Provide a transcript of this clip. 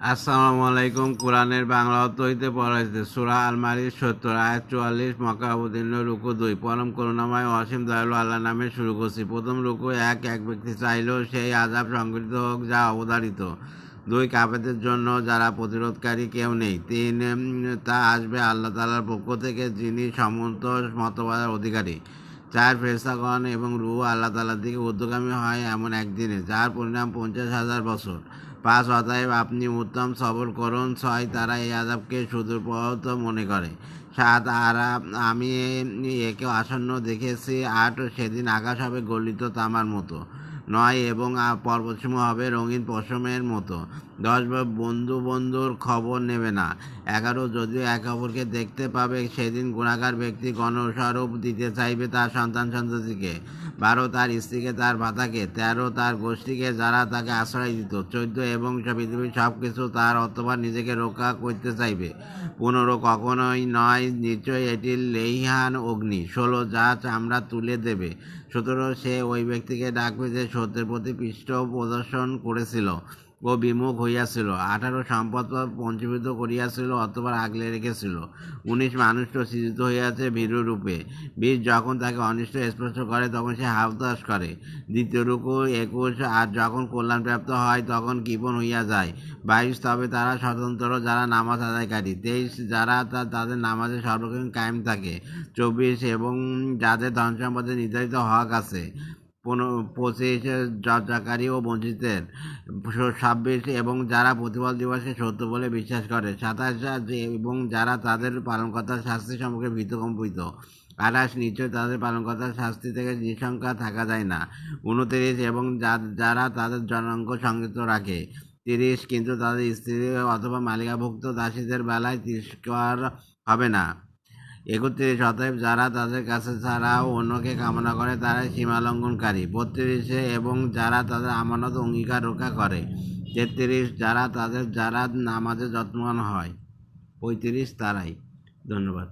আসসালামু আলাইকুম। কোরআনের বাংলা অর্থ হইতে পড়া হইতেছে সূরা আল-মারিদ ৭০ আয়াত ৪৪ মক্কা অবতীর্ণ। রুকু ২। পরম করুণাময় অসীম দয়ালু আল্লাহর নামে শুরু করছি। প্রথম রুকু এক ব্যক্তি চাইল সেই আযাব সংঘটিত হোক যা অবধারিত। ২ কাফেরদের জন্য যারা প্রতিরোধকারী কেউ নেই। ৩ তা আসবে আল্লাহ তাআলার পক্ষ থেকে যিনি সমস্ত মতবাদের অধিকারী। ৪ ফেরেশতাগণ এবং রূহ আল্লাহ তাআলার দিকে ঊর্ধ্বগামী হয় এমন একদিনে যার পরিণাম ৫০,০০০ বছর। ৫ অতএব আপনি উত্তম সবর করুন। ৬ তারা এই আযাবকে সুদূরপ্রসারিত মনে করে। ৭ আর আমি একে আসন্ন দেখেছি। ৮ সেদিন আকাশ হবে গলিত তামার মতো। ৯ এবং পর্বতসমূহ হবে রঙিন পশমের মতো। ১০ বন্ধুর খবর নেবে না। ১১ যদিও একে অপরকে দেখতে পাবে সেদিন গুণাগার ব্যক্তি গণস্বরূপ দিতে চাইবে তার সন্তানকে। ১২ তার স্ত্রীকে, তার ভাতাকে। ১৩ তার গোষ্ঠীকে যারা তাকে আশ্রয় দিত। ১৪ এবং পৃথিবীর সব কিছু তার অথবা নিজেকে রক্ষা করতে চাইবে। ১৫ কখনোই নয়, নিশ্চয়ই এটি লেইহান অগ্নি। ১৬ যা চামড়া তুলে দেবে। ১৭ সে ওই ব্যক্তিকে ডাকবে যে সত্যের প্রতি পৃষ্ঠ প্রদর্শন করেছিল ও বিমুখ হইয়াছিল। ১৮ সম্পদ পঞ্জীভূত করিয়াছিল অথবা আগলে রেখেছিল। ১৯ মানুষ সৃজিত হইয়াছে ভীরুরূপে। ২০ যখন তাকে অনিষ্ট স্পর্শ করে তখন সে হাহুতাশ করে। দ্বিতীয় রুকু ২১ আর যখন কল্যাণপ্রাপ্ত হয় তখন কৃপণ হইয়া যায়। ২২ তবে তারা স্বতন্ত্র যারা নামাজ আদায়কারী। ২৩ যারা তাদের নামাজে সর্বক্ষণ কায়েম থাকে। ২৪ এবং যাদের ধনসম্পদে নির্ধারিত হক আছে। ২৫ যাচাকারী ও বঞ্চিতের। ২৬ এবং যারা প্রতিফল দিবসকে সত্য বলে বিশ্বাস করে। ২৭ এবং যারা তাদের পালনকর্তার শাস্তি সম্পর্কে ভীতকম্পিত। ২৮ নিশ্চয় তাদের পালনকর্তার শাস্তি থেকে নিঃশঙ্কা থাকা যায় না। ২৯ এবং যারা তাদের জনাঙ্গ সংযত রাখে। ৩০ কিন্তু তাদের স্ত্রী অথবা মালিকাভুক্ত দাসীদের বেলায় তিরস্কার হবে না। ৩১ অতএব যারা তাদের কাছে ছাড়া অন্যকে কামনা করে তারাই সীমালঙ্ঘনকারী। ৩২ এবং যারা তাদের আমানত অঙ্গীকার রক্ষা করে। ৩৩ যারা নামাজে যত্নবান হয়। ৩৫ তারাই। ধন্যবাদ।